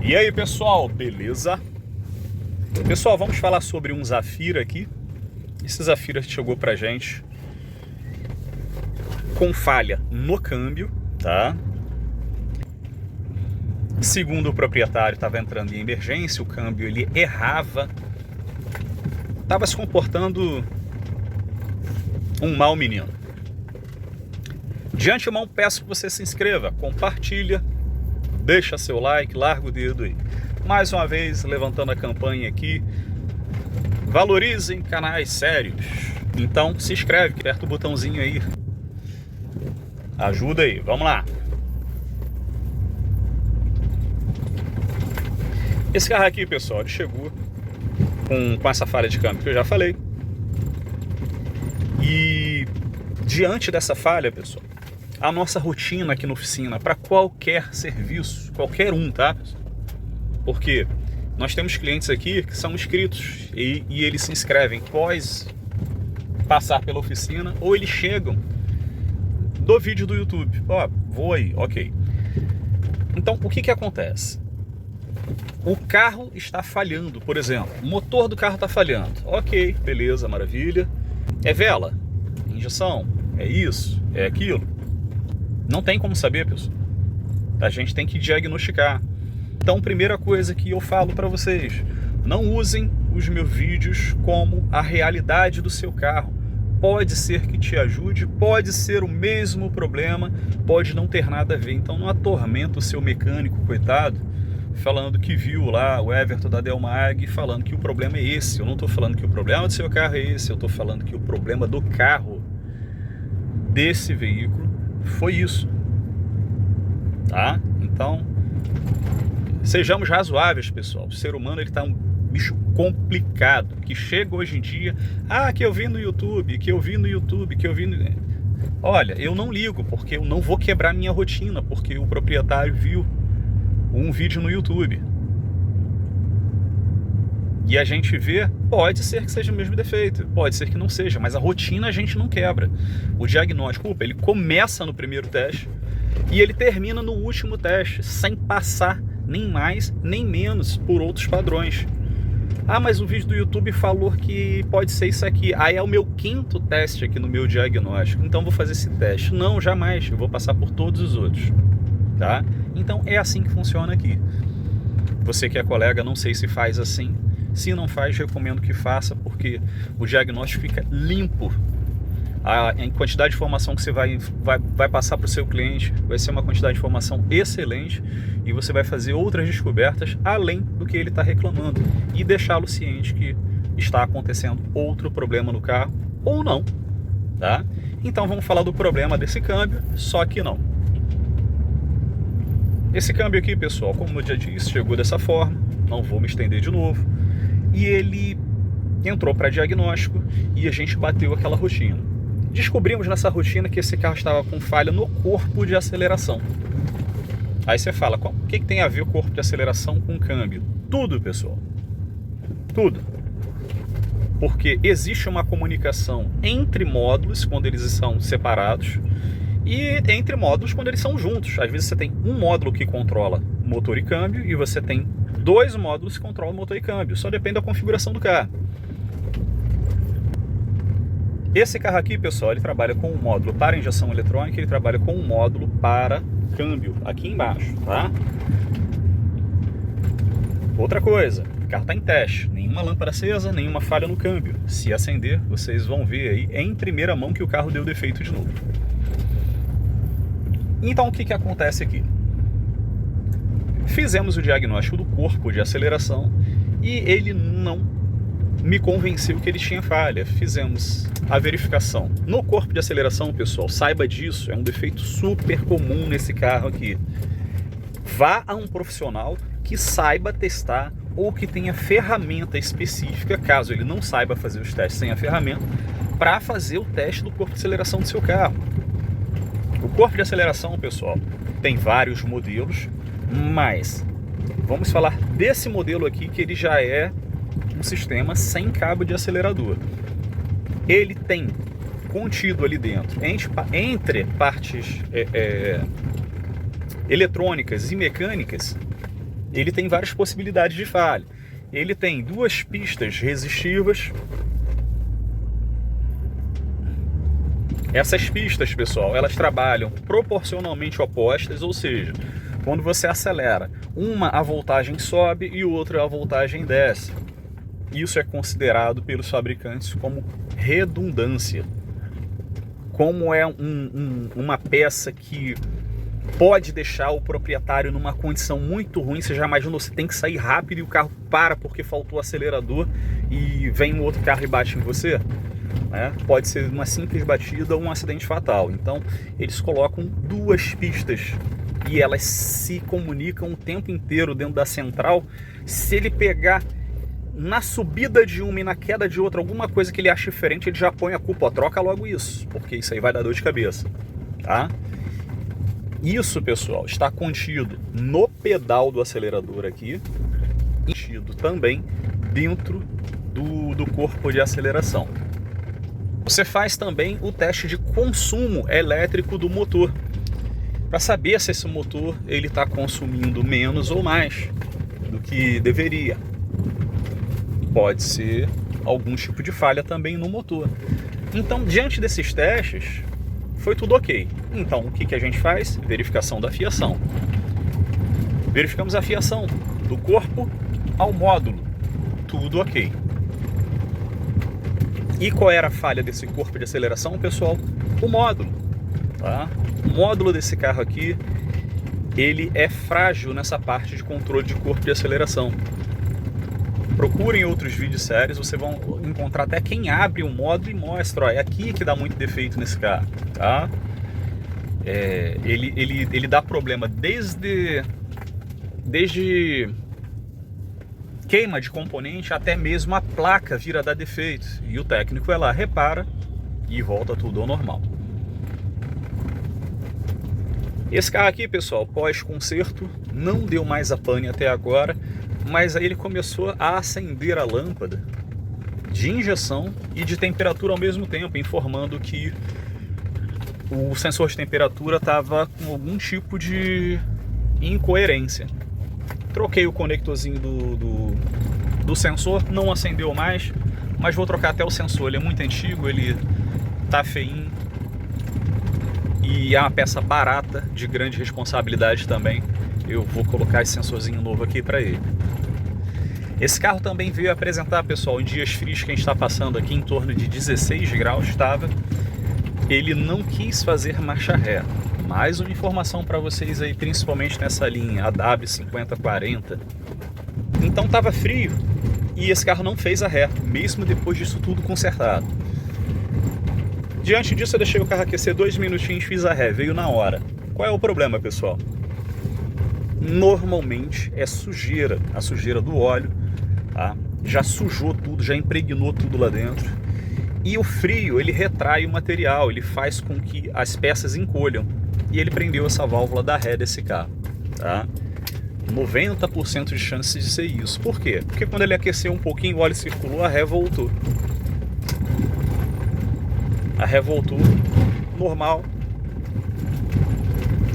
E aí pessoal, beleza? Pessoal, vamos falar sobre um Zafira aqui. Esse Zafira chegou pra gente com falha no câmbio, tá? Segundo o proprietário, estava entrando em emergência, o câmbio ele errava, estava se comportando um mau menino. De antemão, peço que você se inscreva, compartilha, deixa seu like, larga o dedo aí. Mais uma vez, levantando a campanha aqui, valorizem canais sérios. Então, se inscreve, aperta o botãozinho aí. Ajuda aí, vamos lá. Esse carro aqui, pessoal, ele chegou com essa falha de câmbio que eu já falei. E diante dessa falha, pessoal, a nossa rotina aqui na oficina, para qualquer serviço, qualquer um, tá, pessoal? Porque nós temos clientes aqui que são inscritos e eles se inscrevem após passar pela oficina, ou eles chegam do vídeo do YouTube. Ó, vou aí, ok. Então, o que acontece? O carro está falhando, por exemplo. O motor do carro está falhando. Ok, beleza, maravilha. É vela? Injeção? É isso? É aquilo? Não tem como saber, pessoal. A gente tem que diagnosticar. Então, primeira coisa que eu falo para vocês: não usem os meus vídeos como a realidade do seu carro. Pode ser que te ajude, pode ser o mesmo problema, pode não ter nada a ver. Então, não atormenta o seu mecânico, coitado, falando que viu lá o Everton da Delmag falando que o problema é esse. Eu não estou falando que o problema do seu carro é esse, eu estou falando que o problema do carro, desse veículo, foi isso, tá? Então, sejamos razoáveis, pessoal. O ser humano, ele tá um bicho complicado, que chega hoje em dia, que eu vi no YouTube, que eu vi no YouTube, que eu vi no... Olha, eu não ligo, porque eu não vou quebrar minha rotina, porque o proprietário viu um vídeo no YouTube. E a gente vê, pode ser que seja o mesmo defeito, pode ser que não seja, mas a rotina a gente não quebra. O diagnóstico, ele começa no primeiro teste e ele termina no último teste, sem passar nem mais nem menos por outros padrões. Mas o vídeo do YouTube falou que pode ser isso aqui. Aí é o meu 5º teste aqui no meu diagnóstico, então vou fazer esse teste. Não, jamais, eu vou passar por todos os outros, tá? Então é assim que funciona aqui. Você que é colega, não sei se faz assim. Se não faz, recomendo que faça, porque o diagnóstico fica limpo. A quantidade de informação que você vai passar para o seu cliente vai ser uma quantidade de informação excelente, e você vai fazer outras descobertas além do que ele está reclamando e deixá-lo ciente que está acontecendo outro problema no carro ou não, tá? Então vamos falar do problema desse câmbio, só que não. Esse câmbio aqui, pessoal, como eu já disse, chegou dessa forma, não vou me estender de novo, e ele entrou para diagnóstico e a gente bateu aquela rotina. Descobrimos nessa rotina que esse carro estava com falha no corpo de aceleração. Aí você fala, o que tem a ver o corpo de aceleração com o câmbio? Tudo, pessoal. Tudo. Porque existe uma comunicação entre módulos quando eles são separados e entre módulos quando eles são juntos. Às vezes você tem um módulo que controla motor e câmbio e você tem 2 módulos que controlam motor e câmbio. Só depende da configuração do carro. Esse carro aqui, pessoal, ele trabalha com um módulo para injeção eletrônica, ele trabalha com um módulo para câmbio aqui embaixo, tá? Outra coisa, o carro está em teste, nenhuma lâmpada acesa, nenhuma falha no câmbio. Se acender, vocês vão ver aí em primeira mão que o carro deu defeito de novo. Então, o que acontece aqui? Fizemos o diagnóstico do corpo de aceleração e ele não me convenceu que ele tinha falha. Fizemos a verificação no corpo de aceleração, pessoal, saiba disso, é um defeito super comum nesse carro aqui. Vá a um profissional que saiba testar ou que tenha ferramenta específica, caso ele não saiba fazer os testes sem a ferramenta, para fazer o teste do corpo de aceleração do seu carro. O corpo de aceleração, pessoal, tem vários modelos, mas vamos falar desse modelo aqui, que ele já é um sistema sem cabo de acelerador. Ele tem contido ali dentro, entre partes eletrônicas e mecânicas, ele tem várias possibilidades de falha. Ele tem duas pistas resistivas. Essas pistas, pessoal, elas trabalham proporcionalmente opostas, ou seja, quando você acelera, uma a voltagem sobe e outra a voltagem desce. Isso é considerado pelos fabricantes como redundância. Como é uma peça que pode deixar o proprietário numa condição muito ruim, você já imagina, você tem que sair rápido e o carro para porque faltou o acelerador e vem um outro carro e bate em você? Pode ser uma simples batida ou um acidente fatal. Então eles colocam duas pistas e elas se comunicam o tempo inteiro dentro da central. Se ele pegar na subida de uma e na queda de outra alguma coisa que ele acha diferente, ele já põe a culpa, ó, troca logo isso, porque isso aí vai dar dor de cabeça, tá? Isso, pessoal, está contido no pedal do acelerador aqui, contido também dentro do corpo de aceleração. Você faz também o teste de consumo elétrico do motor, para saber se esse motor ele está consumindo menos ou mais do que deveria. Pode ser algum tipo de falha também no motor. Então, diante desses testes, foi tudo ok. Então, o que a gente faz? Verificação da fiação. Verificamos a fiação do corpo ao módulo. Tudo ok. E qual era a falha desse corpo de aceleração, pessoal? O módulo. Tá? O módulo desse carro aqui, ele é frágil nessa parte de controle de corpo de aceleração. Procurem outros vídeos sérios, vocês vão encontrar até quem abre o módulo e mostra, ó, é aqui que dá muito defeito nesse carro, tá? Ele dá problema desde queima de componente até mesmo a placa vira a dar defeito. E o técnico vai lá, repara e volta tudo ao normal. Esse carro aqui, pessoal, pós-conserto, não deu mais a pane até agora, mas aí ele começou a acender a lâmpada de injeção e de temperatura ao mesmo tempo, informando que o sensor de temperatura estava com algum tipo de incoerência. Troquei o conectorzinho do sensor, não acendeu mais, mas vou trocar até o sensor, ele é muito antigo, ele tá feinho e é uma peça barata, de grande responsabilidade também. Eu vou colocar esse sensorzinho novo aqui para ele. Esse carro também veio apresentar, pessoal, em dias frios que a gente está passando aqui, em torno de 16 graus estava, ele não quis fazer marcha ré. Mais uma informação para vocês aí, principalmente nessa linha AW5040. Então estava frio e esse carro não fez a ré, mesmo depois disso tudo consertado. Diante disso eu deixei o carro aquecer 2 minutinhos, fiz a ré, veio na hora. Qual é o problema, pessoal? Normalmente é sujeira, a sujeira do óleo, tá? Já sujou tudo, já impregnou tudo lá dentro. E o frio, ele retrai o material, ele faz com que as peças encolham. E ele prendeu essa válvula da ré desse carro, tá? 90% de chance de ser isso. Por quê? Porque quando ele aqueceu um pouquinho, o óleo circulou, a ré voltou. A ré voltou normal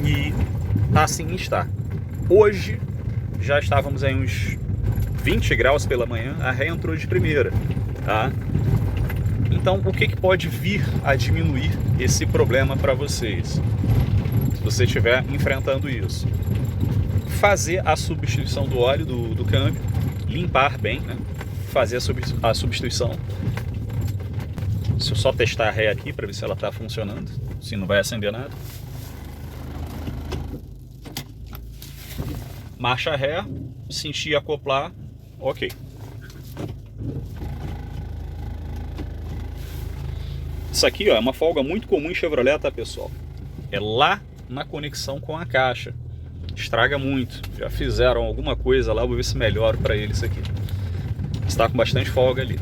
e assim está. Hoje já estávamos em uns 20 graus pela manhã, a ré entrou de primeira, tá? Então, o que pode vir a diminuir esse problema para vocês, se você estiver enfrentando isso? Fazer a substituição do óleo do câmbio, limpar bem, né? Fazer a substituição. Deixa eu só testar a ré aqui para ver se ela está funcionando, se não vai acender nada. Marcha ré, senti acoplar, ok. Isso aqui, ó, é uma folga muito comum em Chevrolet, tá, pessoal? É lá na conexão com a caixa. Estraga muito. Já fizeram alguma coisa lá, vou ver se melhora para ele isso aqui. Está com bastante folga ali.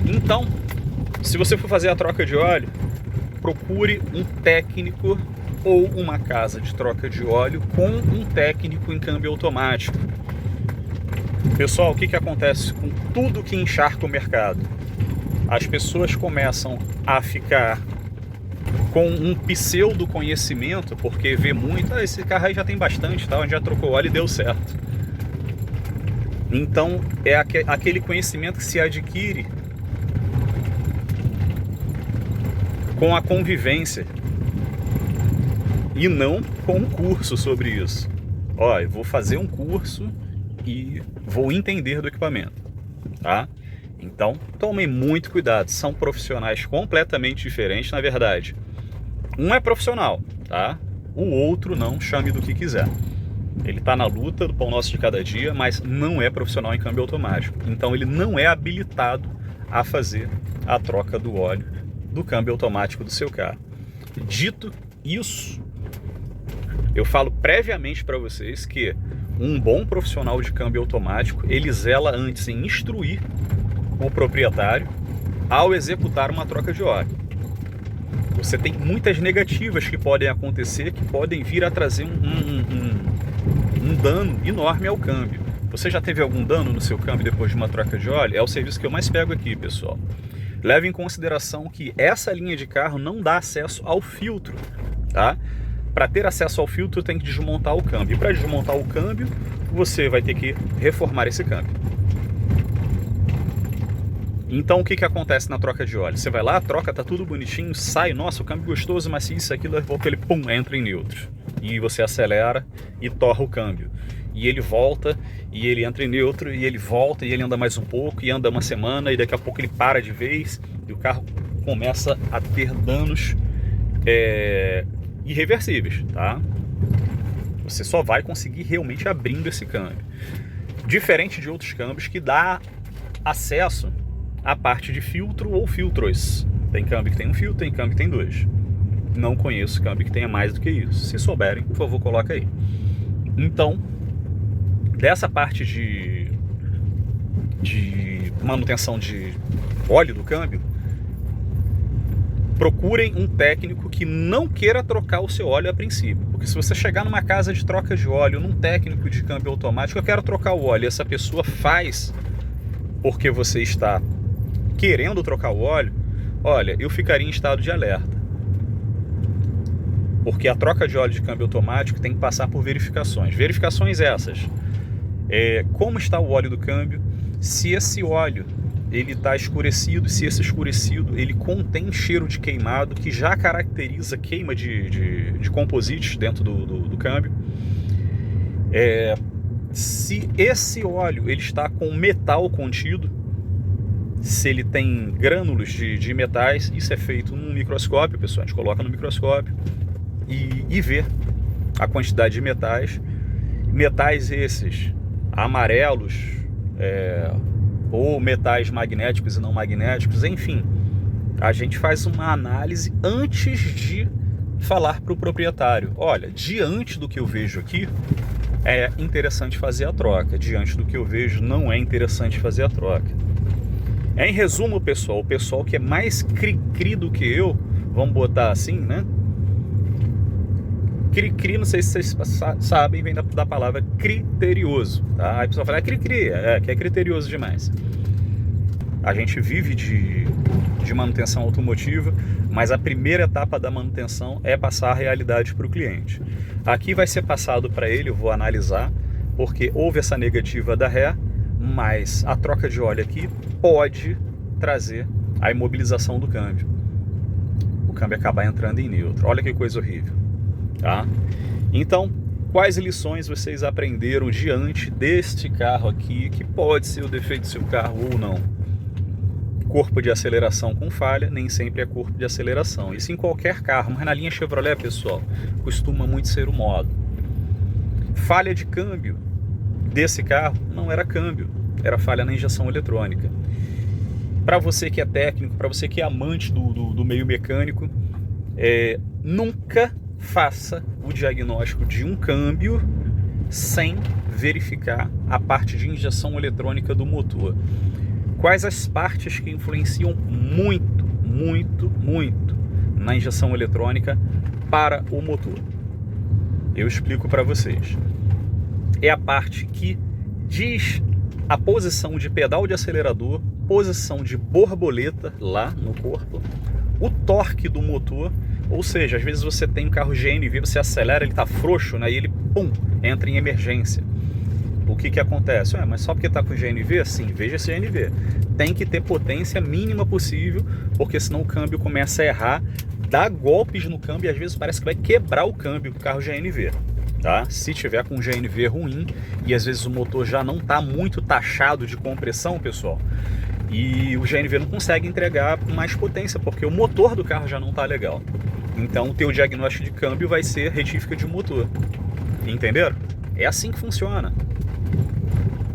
Então, se você for fazer a troca de óleo, procure um técnico ou uma casa de troca de óleo com um técnico em câmbio automático. Pessoal, o que acontece com tudo que encharca o mercado? As pessoas começam a ficar com um pseudo conhecimento, porque vê muito, esse carro aí já tem bastante, tá? Já trocou óleo e deu certo. Então é aquele conhecimento que se adquire com a convivência e não com um curso sobre isso. Ó, eu vou fazer um curso e vou entender do equipamento, tá? Então tomem muito cuidado, são profissionais completamente diferentes, na verdade. Um é profissional, tá? O outro não, chame do que quiser. Ele está na luta do pão nosso de cada dia, mas não é profissional em câmbio automático. Então ele não é habilitado a fazer a troca do óleo do câmbio automático do seu carro. Dito isso, eu falo previamente para vocês que um bom profissional de câmbio automático, ele zela antes em instruir o proprietário ao executar uma troca de óleo. Você tem muitas negativas que podem acontecer, que podem vir a trazer um dano enorme ao câmbio. Você já teve algum dano no seu câmbio depois de uma troca de óleo? É o serviço que eu mais pego aqui, pessoal. Leve em consideração que essa linha de carro não dá acesso ao filtro, tá? Para ter acesso ao filtro tem que desmontar o câmbio. E para desmontar o câmbio, você vai ter que reformar esse câmbio. Então o que acontece na troca de óleo? Você vai lá, troca, tá tudo bonitinho, sai, nossa, o câmbio gostoso, mas isso, aquilo, daqui a pouco ele pum, entra em neutro. E você acelera e torra o câmbio. E ele volta, e ele entra em neutro, e ele volta, e ele anda mais um pouco, e anda uma semana, e daqui a pouco ele para de vez, e o carro começa a ter danos irreversíveis, tá? Você só vai conseguir realmente abrindo esse câmbio. Diferente de outros câmbios que dá acesso à parte de filtro ou filtros. Tem câmbio que tem um filtro, tem câmbio que tem dois. Não conheço câmbio que tenha mais do que isso. Se souberem, por favor, coloca aí. Então, dessa parte de manutenção de óleo do câmbio, procurem um técnico que não queira trocar o seu óleo a princípio. Porque se você chegar numa casa de troca de óleo, num técnico de câmbio automático, eu quero trocar o óleo, e essa pessoa faz porque você está querendo trocar o óleo, olha, eu ficaria em estado de alerta. Porque a troca de óleo de câmbio automático tem que passar por verificações. Verificações essas. Como está o óleo do câmbio, se esse óleo ele está escurecido, se esse escurecido ele contém cheiro de queimado, que já caracteriza queima de composites dentro do câmbio. Se esse óleo ele está com metal contido, se ele tem grânulos de metais, isso é feito num microscópio, pessoal, a gente coloca no microscópio e vê a quantidade de metais esses amarelos, ou metais magnéticos e não magnéticos, enfim, a gente faz uma análise antes de falar para o proprietário, olha, diante do que eu vejo aqui, é interessante fazer a troca, diante do que eu vejo, não é interessante fazer a troca. Em resumo, pessoal, o pessoal que é mais cri-cri do que eu, vamos botar assim, né? Cri-cri, não sei se vocês sabem, vem da palavra criterioso, tá? Aí o pessoal fala, cri-cri, que é criterioso demais. A gente vive de manutenção automotiva, mas a primeira etapa da manutenção é passar a realidade para o cliente. Aqui vai ser passado para ele, eu vou analisar, porque houve essa negativa da ré, mas a troca de óleo aqui pode trazer a imobilização do câmbio. O câmbio acabar entrando em neutro. Olha que coisa horrível. Tá? Então, quais lições vocês aprenderam diante deste carro aqui, que pode ser o defeito do seu carro ou não? Corpo de aceleração com falha nem sempre é corpo de aceleração. Isso em qualquer carro, mas na linha Chevrolet, pessoal, costuma muito ser o modo. Falha de câmbio desse carro não era câmbio, era falha na injeção eletrônica. Para você que é técnico, para você que é amante do meio mecânico, nunca faça o diagnóstico de um câmbio sem verificar a parte de injeção eletrônica do motor. Quais as partes que influenciam muito, muito, muito na injeção eletrônica para o motor? Eu explico para vocês. É a parte que diz a posição de pedal de acelerador, posição de borboleta lá no corpo, o torque do motor, Ou seja, às vezes você tem um carro GNV, você acelera, ele está frouxo, né, e ele, pum, entra em emergência. O que acontece? Mas só porque está com GNV? Sim, veja esse GNV. Tem que ter potência mínima possível, porque senão o câmbio começa a errar, dá golpes no câmbio e às vezes parece que vai quebrar o câmbio do carro GNV. Tá? Se tiver com um GNV ruim e às vezes o motor já não está muito taxado de compressão, pessoal, e o GNV não consegue entregar mais potência, porque o motor do carro já não está legal. Então o teu diagnóstico de câmbio vai ser retífica de motor. Entenderam? É assim que funciona.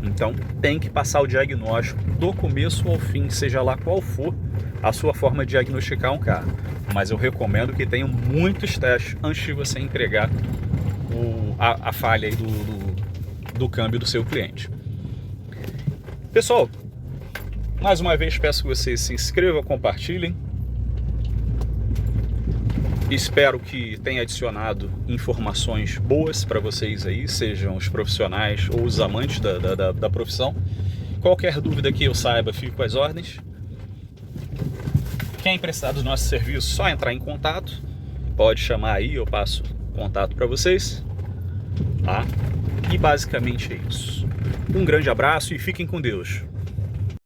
Então tem que passar o diagnóstico do começo ao fim, seja lá qual for a sua forma de diagnosticar um carro. Mas eu recomendo que tenham muitos testes antes de você entregar a falha aí do câmbio do seu cliente. Pessoal, mais uma vez peço que vocês se inscrevam, compartilhem. Espero que tenha adicionado informações boas para vocês aí, sejam os profissionais ou os amantes da profissão. Qualquer dúvida que eu saiba, fico com as ordens. Quem prestar dos nossos serviços, só entrar em contato. Pode chamar aí, eu passo contato para vocês. Tá? E basicamente é isso. Um grande abraço e fiquem com Deus.